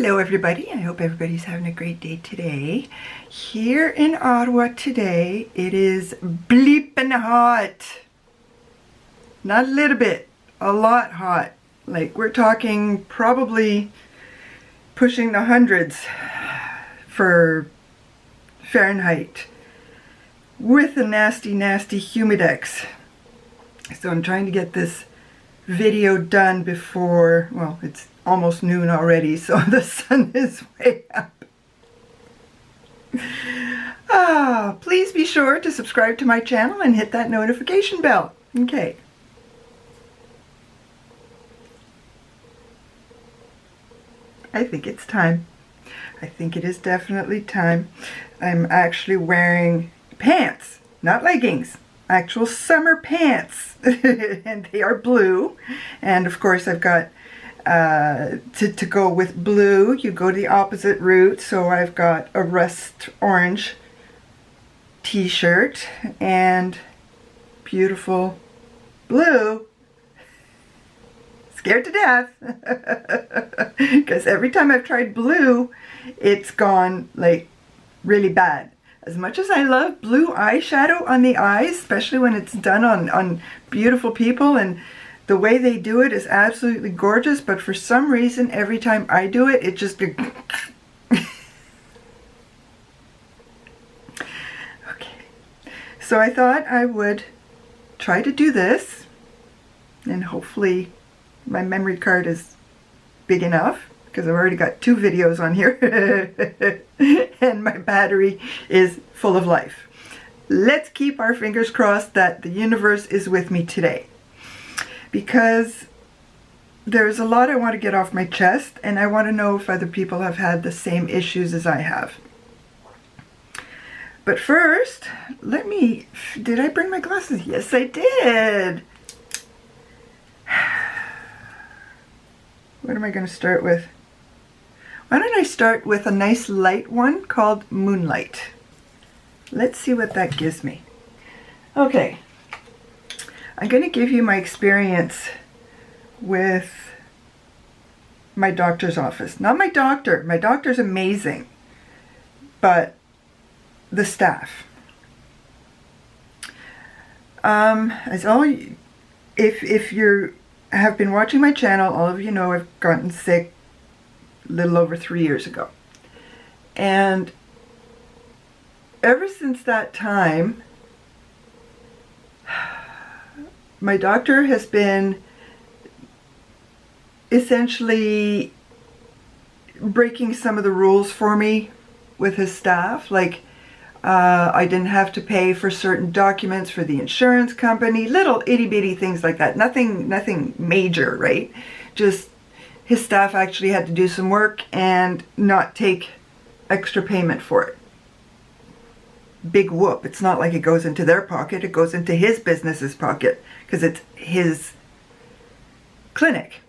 Hello everybody, I hope everybody's having a great day today. Here in Ottawa today, it is bleeping hot. Not a little bit, a lot hot. Like we're talking probably pushing the hundreds for Fahrenheit with a nasty humidex. So I'm trying to get this video done before, well, it's almost noon already, so the sun is way up. Please be sure to subscribe to my channel and hit that notification bell. Okay. I think it's time. I think it is definitely time. I'm actually wearing pants, not leggings. Actual summer pants. And they are blue. And of course I've got to go with blue, you go the opposite route. So I've got a rust orange t-shirt and beautiful blue. Scared to death. Because every time I've tried blue, it's gone like really bad. As much as I love blue eyeshadow on the eyes, especially when it's done on beautiful people, and the way they do it is absolutely gorgeous, but for some reason, every time I do it, it just... Okay. So I thought I would try to do this, and hopefully my memory card is big enough, because I've already got 2 videos on here, and my battery is full of life. Let's keep our fingers crossed that the universe is with me today, because there's a lot I want to get off my chest, and I want to know if other people have had the same issues as I have. But first, did I bring my glasses? Yes, I did. What am I going to start with? Why don't I start with a nice light one called Moonlight. Let's see what that gives me. Okay, I'm going to give you my experience with my doctor's office. Not my doctor. My doctor's amazing, but the staff. If you have been watching my channel, all of you know I've gotten sick a little over 3 years ago. And ever since that time, my doctor has been essentially breaking some of the rules for me with his staff. Like, I didn't have to pay for certain documents for the insurance company, little itty-bitty things like that. Nothing major, right? Just his staff actually had to do some work and not take extra payment for it. Big whoop. It's not like it goes into their pocket, it goes into his business's pocket, because it's his clinic.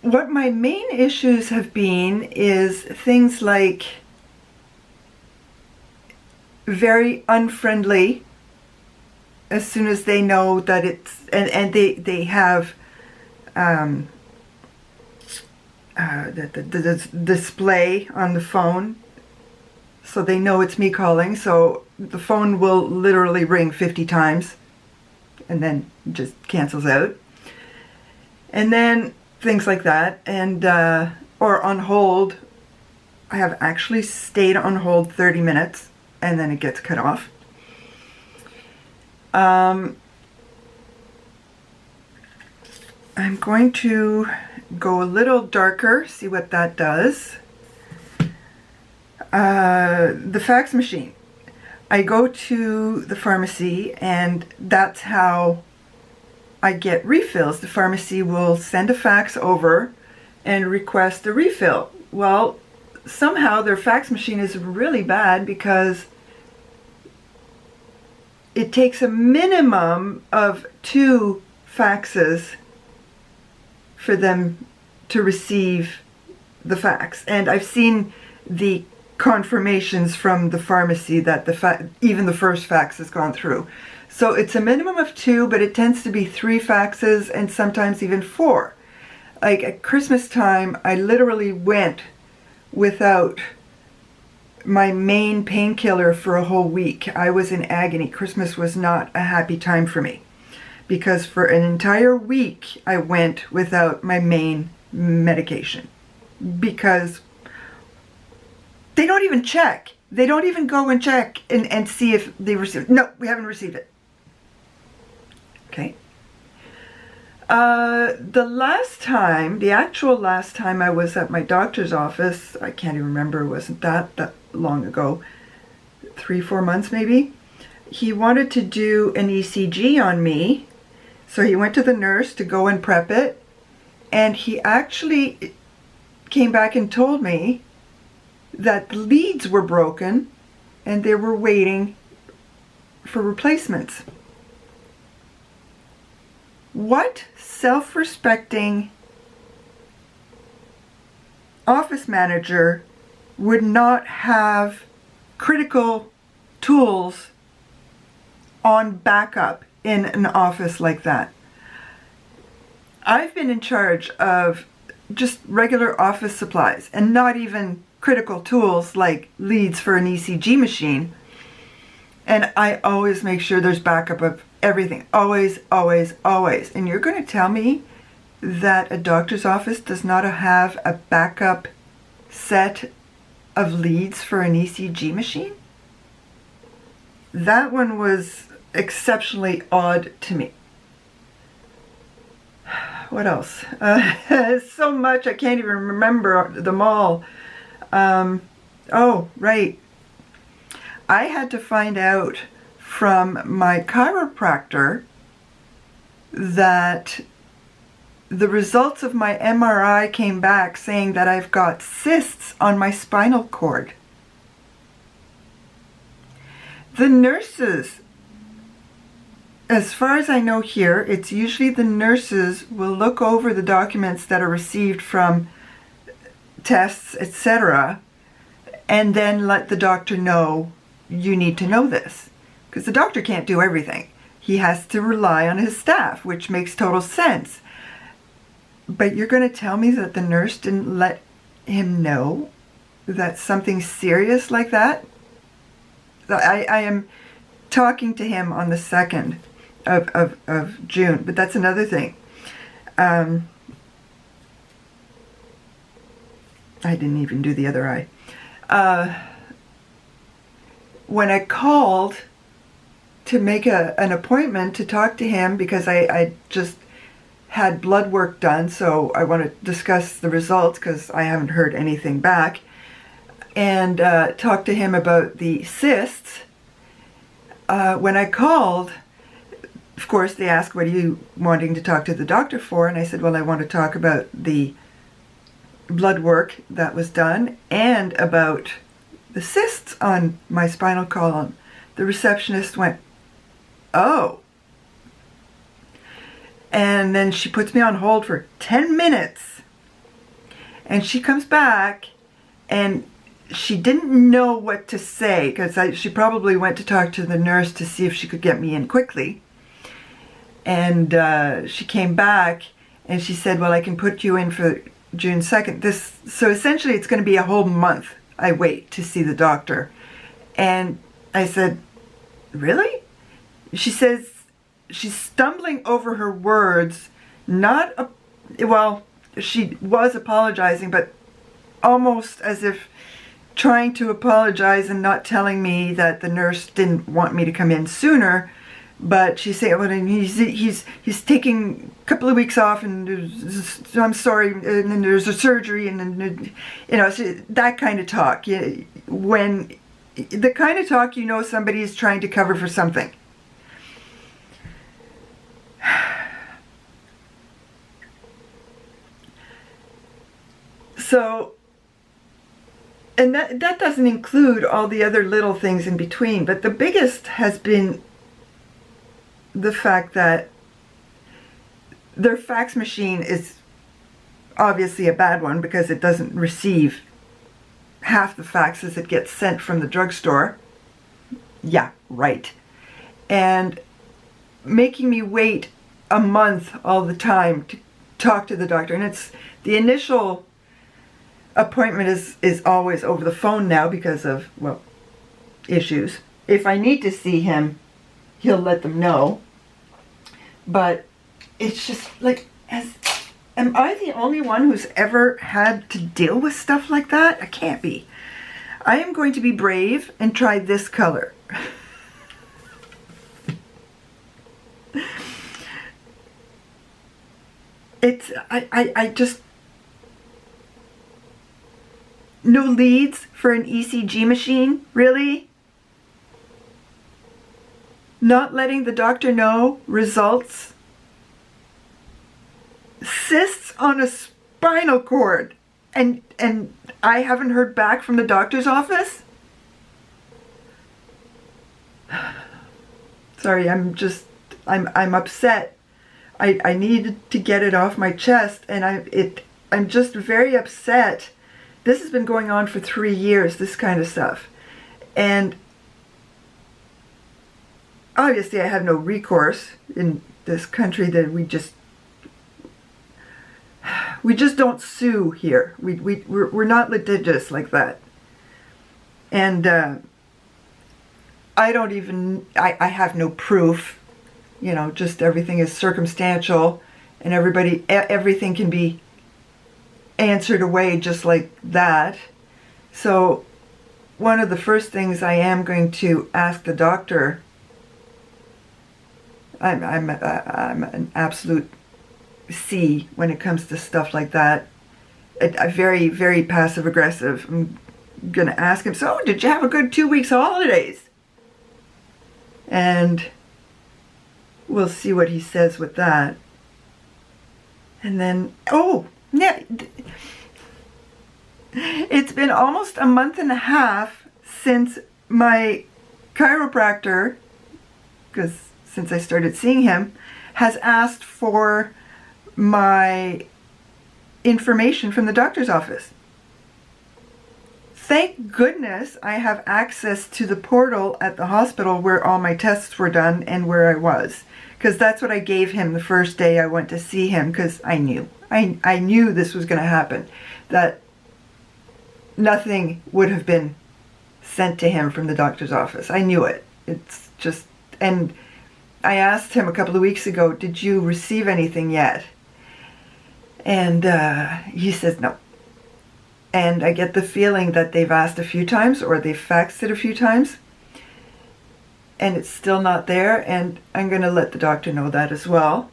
What my main issues have been is things like very unfriendly as soon as they know that it's, and they have the display on the phone, so they know it's me calling, so the phone will literally ring 50 times and then just cancels out. And then things like that, and or on hold. I have actually stayed on hold 30 minutes and then it gets cut off. I'm going to go a little darker, see what that does. The fax machine. I go to the pharmacy, and that's how I get refills. The pharmacy will send a fax over and request a refill. Well, somehow their fax machine is really bad, because it takes a minimum of 2 faxes for them to receive the fax. And I've seen the confirmations from the pharmacy that even the first fax has gone through. So it's a minimum of 2, but it tends to be 3 faxes and sometimes even 4. Like at Christmas time, I literally went without my main painkiller for a whole week. I was in agony. Christmas was not a happy time for me because for an entire week I went without my main medication because they don't even check. They don't even go and check and see if they received it. No, we haven't received it. Okay. The actual last time I was at my doctor's office, I can't even remember, it wasn't that long ago, 3-4 months maybe. He wanted to do an ECG on me, so he went to the nurse to go and prep it, and he actually came back and told me that the leads were broken and they were waiting for replacements. What self-respecting office manager would not have critical tools on backup in an office like that? I've been in charge of just regular office supplies and not even critical tools like leads for an ECG machine. And I always make sure there's backup of everything. Always, always, always. And you're going to tell me that a doctor's office does not have a backup set of leads for an ECG machine? That one was exceptionally odd to me. What else? So much I can't even remember them all. Oh, right. I had to find out from my chiropractor that the results of my MRI came back saying that I've got cysts on my spinal cord. The nurses, as far as I know here, it's usually the nurses will look over the documents that are received from tests, etc., and then let the doctor know you need to know this. Because the doctor can't do everything. He has to rely on his staff, which makes total sense. But you're going to tell me that the nurse didn't let him know that something serious like that? I am talking to him on the 2nd of June, but that's another thing. I didn't even do the other eye. When I called to make an appointment to talk to him, because I just had blood work done, so I want to discuss the results because I haven't heard anything back, and talk to him about the cysts. When I called, of course, they asked, what are you wanting to talk to the doctor for? And I said, well, I want to talk about the blood work that was done and about the cysts on my spinal column. The receptionist went, oh. And then she puts me on hold for 10 minutes. And she comes back and she didn't know what to say because she probably went to talk to the nurse to see if she could get me in quickly. And she came back and she said, well, I can put you in for June 2nd. So essentially it's going to be a whole month I wait to see the doctor. And I said, really? She says she's stumbling over her words, well, she was apologizing, but almost as if trying to apologize and not telling me that the nurse didn't want me to come in sooner. But she said, well, he's taking a couple of weeks off, and I'm sorry, and then there's a surgery, and then, that kind of talk. When the kind of talk, somebody is trying to cover for something. So, and that doesn't include all the other little things in between, but the biggest has been the fact that their fax machine is obviously a bad one because it doesn't receive half the faxes that get sent from the drugstore. Yeah, right. And making me wait a month all the time talk to the doctor. And it's the initial appointment is always over the phone now because of, well, issues. If I need to see him, he'll let them know. But it's just like, am I the only one who's ever had to deal with stuff like that? I can't be. I am going to be brave and try this color. I just, no leads for an ECG machine, really? Not letting the doctor know results? Cysts on a spinal cord, and I haven't heard back from the doctor's office? Sorry, I'm upset. I needed to get it off my chest, and I'm just very upset. This has been going on for 3 years, this kind of stuff. And obviously I have no recourse in this country, that we just don't sue here. We're not litigious like that. And I have no proof. You know, just everything is circumstantial, and everything can be answered away just like that. So one of the first things I am going to ask the doctor, I'm an absolute C when it comes to stuff like that. I'm very, very passive aggressive. I'm going to ask him, so did you have a good 2 weeks of holidays? And we'll see what he says with that. And then, oh, yeah, it's been almost a month and a half since my chiropractor, because since I started seeing him, has asked for my information from the doctor's office. Thank goodness I have access to the portal at the hospital where all my tests were done and where I was. Because that's what I gave him the first day I went to see him, because I knew. I knew this was going to happen. That nothing would have been sent to him from the doctor's office. I knew it. It's just, and I asked him a couple of weeks ago, did you receive anything yet? And he says no. And I get the feeling that they've asked a few times, or they've faxed it a few times, and it's still not there, and I'm going to let the doctor know that as well.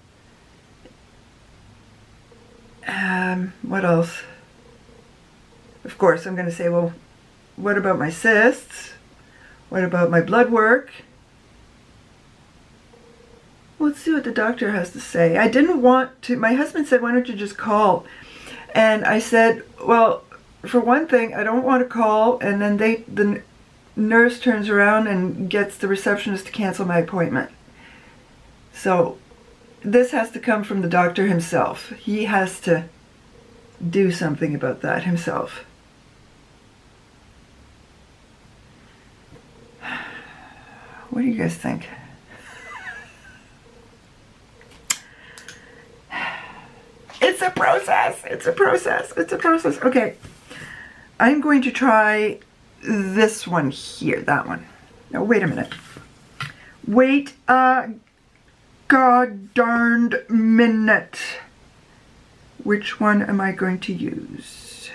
What else? Of course, I'm going to say, well, what about my cysts? What about my blood work? Let's see what the doctor has to say. I didn't want to, my husband said, why don't you just call? And I said, well, for one thing, I don't want to call, and then the nurse turns around and gets the receptionist to cancel my appointment. So this has to come from the doctor himself. He has to do something about that himself. What do you guys think? It's a process. It's a process. It's a process. Okay. I'm going to try this one here. That one. Now, wait a minute. Wait a god darned minute. Which one am I going to use?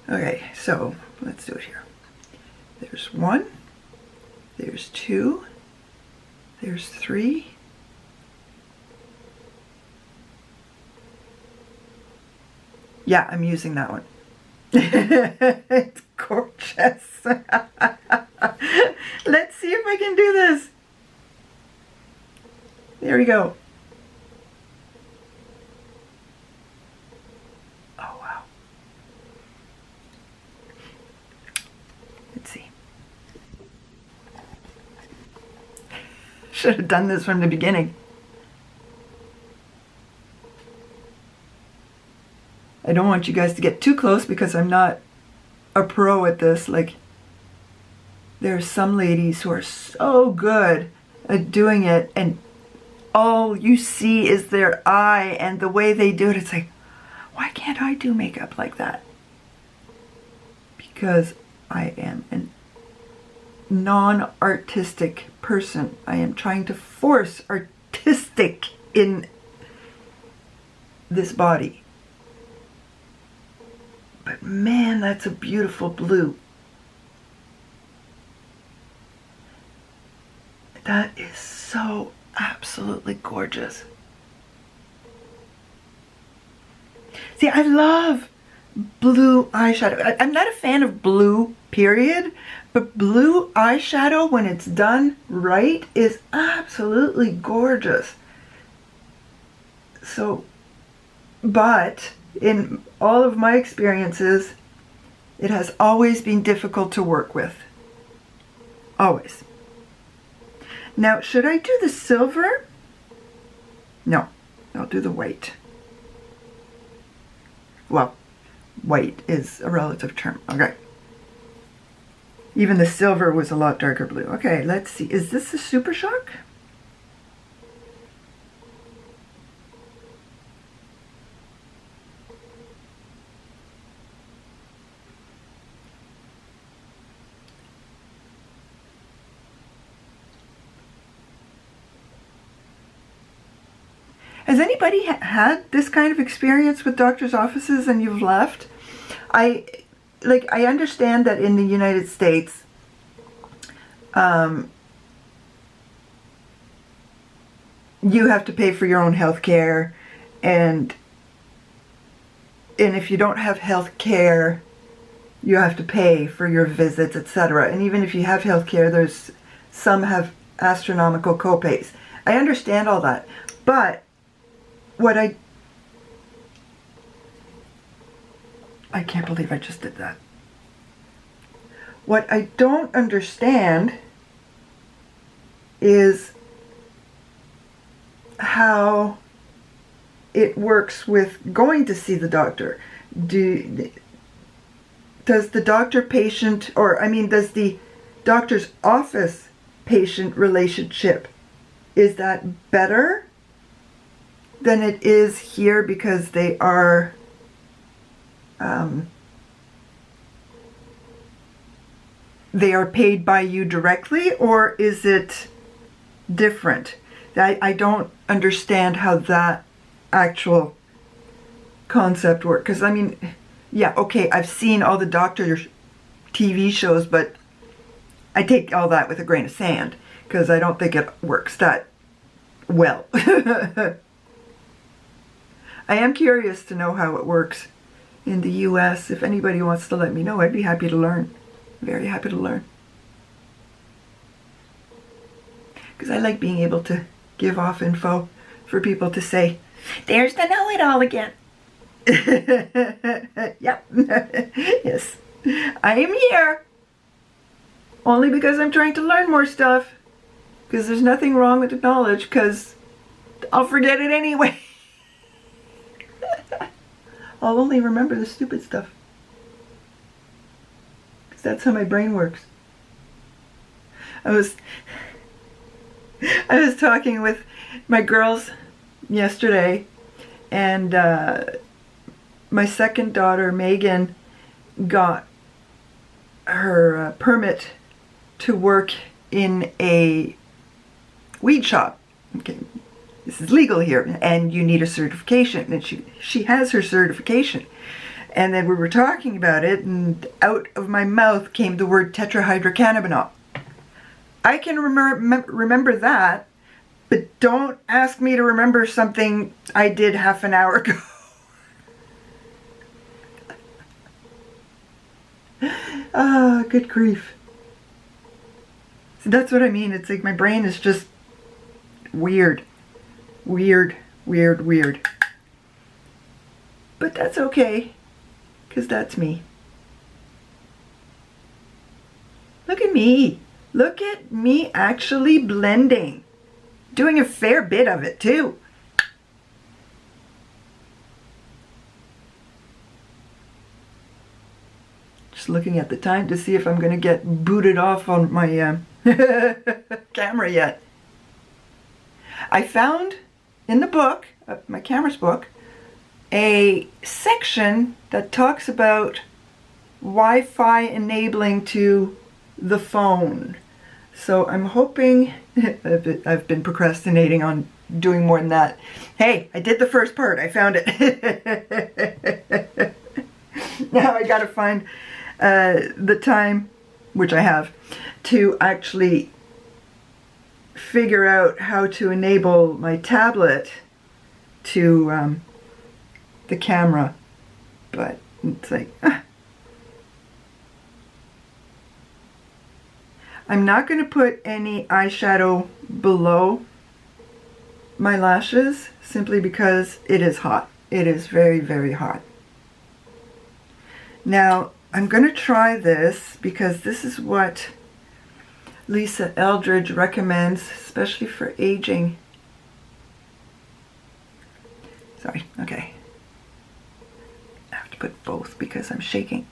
Okay, so let's do it here. There's 1. There's 2. There's 3. Yeah, I'm using that one. It's gorgeous. Let's see if I can do this. There we go. Oh, wow. Let's see. Should have done this from the beginning. I don't want you guys to get too close because I'm not a pro at this. Like, there are some ladies who are so good at doing it, and all you see is their eye and the way they do it. It's like, why can't I do makeup like that? Because I am a non-artistic person. I am trying to force artistic in this body. But man, that's a beautiful blue. That is so absolutely gorgeous. See, I love blue eyeshadow. I'm not a fan of blue, period, but blue eyeshadow, when it's done right, is absolutely gorgeous. So, but in all of my experiences, it has always been difficult to work with. Always. Now, should I do the silver? No, I'll do the white. Well, white is a relative term. Okay. Even the silver was a lot darker blue. Okay, let's see. Is this a Super Shock? Has anybody had this kind of experience with doctor's offices and you've left? I understand that in the United States, you have to pay for your own health care, and if you don't have health care, you have to pay for your visits, etc. And even if you have health care, some have astronomical copays. I understand all that, but what I can't believe I just did that. What I don't understand is how it works with going to see the doctor. Does the doctor-patient, does the doctor's office patient relationship, is that better than it is here because they are paid by you directly, or is it different? I don't understand how that actual concept works. Because yeah, okay, I've seen all the doctor TV shows, but I take all that with a grain of sand because I don't think it works that well. I am curious to know how it works in the US. If anybody wants to let me know, I'd be happy to learn. Very happy to learn. Because I like being able to give off info for people to say, there's the know-it-all again. Yep. Yes. I am here. Only because I'm trying to learn more stuff. Because there's nothing wrong with the knowledge, because I'll forget it anyway. I'll only remember the stupid stuff. Because that's how my brain works. I was talking with my girls yesterday, and my second daughter, Megan, got her permit to work in a weed shop. Okay. This is legal here, and you need a certification, and she has her certification. And then we were talking about it, and out of my mouth came the word tetrahydrocannabinol. I can remember that, but don't ask me to remember something I did half an hour ago. Ah, good grief. So that's what I mean. It's like my brain is just weird. Weird. But that's okay, because that's me. Look at me. Look at me actually blending. Doing a fair bit of it, too. Just looking at the time to see if I'm going to get booted off on my camera yet. I found in the book, my camera's book, a section that talks about Wi-Fi enabling to the phone. So I'm hoping, I've been procrastinating on doing more than that. Hey, I did the first part, I found it. Now I gotta find the time, which I have, to actually figure out how to enable my tablet to the camera. But it's like, I'm not going to put any eyeshadow below my lashes simply because it is hot. It is very, very hot. Now, I'm going to try this because this is what Lisa Eldridge recommends, especially for aging. Sorry, okay. I have to put both because I'm shaking.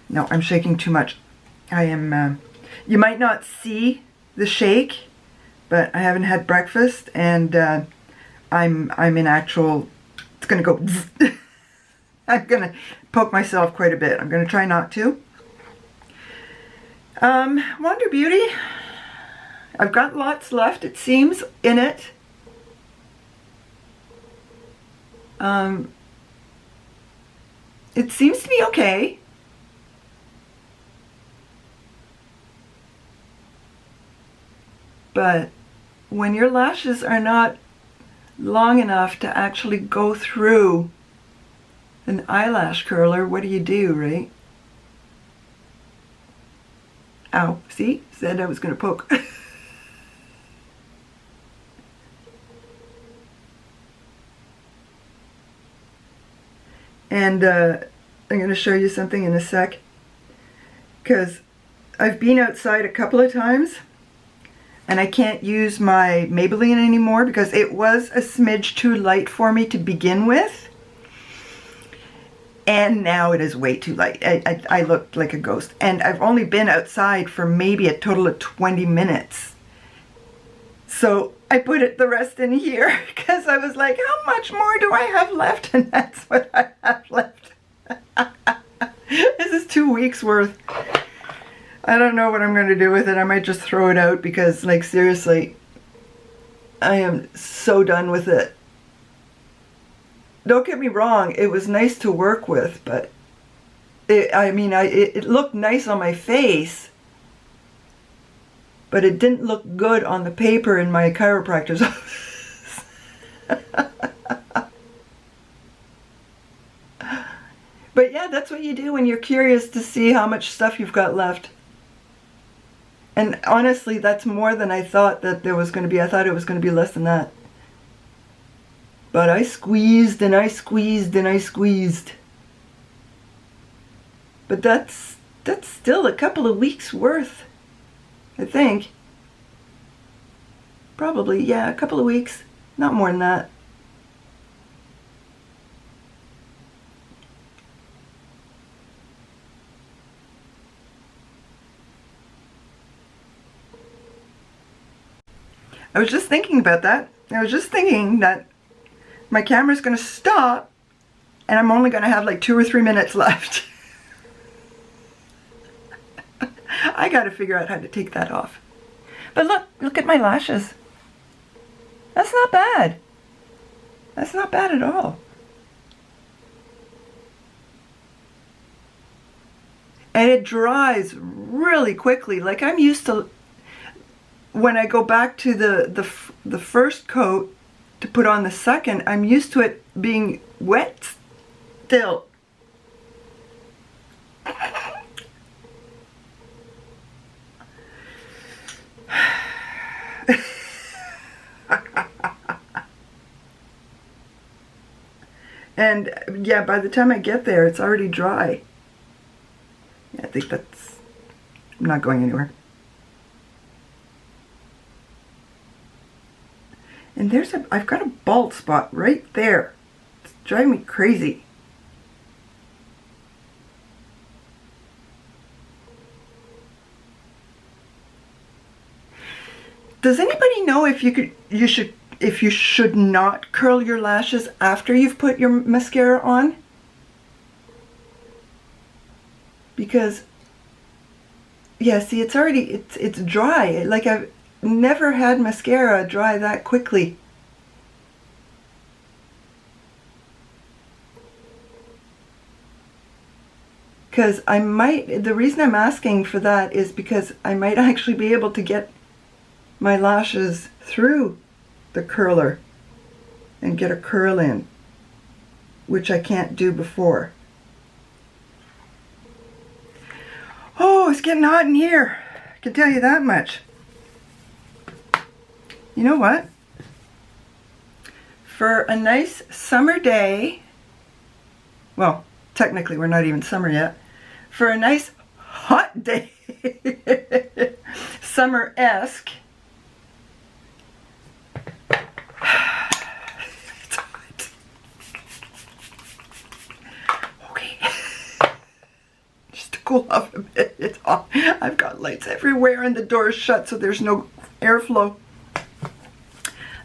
No, I'm shaking too much. I am, you might not see the shake, but I haven't had breakfast and I'm in actual, it's gonna go zzz. I'm gonna poke myself quite a bit. I'm gonna try not to. Wonder Beauty, I've got lots left, it seems, in it. It seems to be okay. But when your lashes are not long enough to actually go through an eyelash curler, what do, right? Ow, see? Said I was going to poke. And I'm going to show you something in a sec, because I've been outside a couple of times and I can't use my Maybelline anymore because it was a smidge too light for me to begin with. And now it is way too light. I looked like a ghost. And I've only been outside for maybe a total of 20 minutes. So I put the rest in here because I was like, how much more do I have left? And that's what I have left. This is 2 weeks worth. I don't know what I'm going to do with it. I might just throw it out because, like, seriously, I am so done with it. Don't get me wrong, it was nice to work with, but it looked nice on my face, but it didn't look good on the paper in my chiropractor's office. But yeah, that's what you do when you're curious to see how much stuff you've got left. And honestly, that's more than I thought that there was going to be. I thought it was going to be less than that. But I squeezed and I squeezed and I squeezed. But that's still a couple of weeks worth, I think. Probably, yeah, a couple of weeks. Not more than that. I was just thinking about that. I was just thinking that my camera's going to stop and I'm only going to have like 2 or 3 minutes left. I got to figure out how to take that off. But look at my lashes. That's not bad. That's not bad at all. And it dries really quickly. Like I'm used to, when I go back to the first coat to put on the second, I'm used to it being wet still. And yeah, by the time I get there, it's already dry. Yeah, I think that's, I'm not going anywhere. And I've got a bald spot right there. It's driving me crazy. Does anybody know if if you should not curl your lashes after you've put your mascara on? Because, yeah, see, it's already, it's dry. Like, I've never had mascara dry that quickly. Because I might, the reason I'm asking for that is because I might actually be able to get my lashes through the curler and get a curl in, which I can't do before. Oh, it's getting hot in here. I can tell you that much. You know what? For a nice summer day, well, technically we're not even summer yet. For a nice hot day, summer-esque, it's hot. Okay, just to cool off a bit, it's hot. I've got lights everywhere and the door is shut so there's no airflow.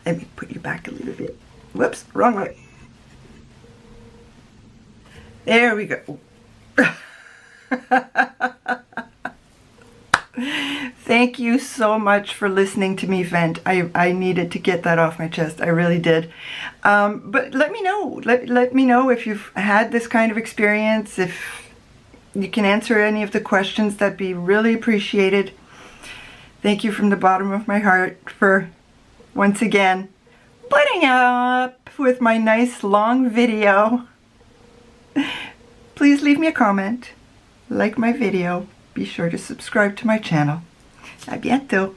Let me put you back a little bit. Whoops, wrong way. There we go. Thank you so much for listening to me vent. I needed to get that off my chest. I really did. But let me know. Let me know if you've had this kind of experience. If you can answer any of the questions, that'd be really appreciated. Thank you from the bottom of my heart for, once again, putting up with my nice long video. Please leave me a comment, like my video, be sure to subscribe to my channel. À bientôt!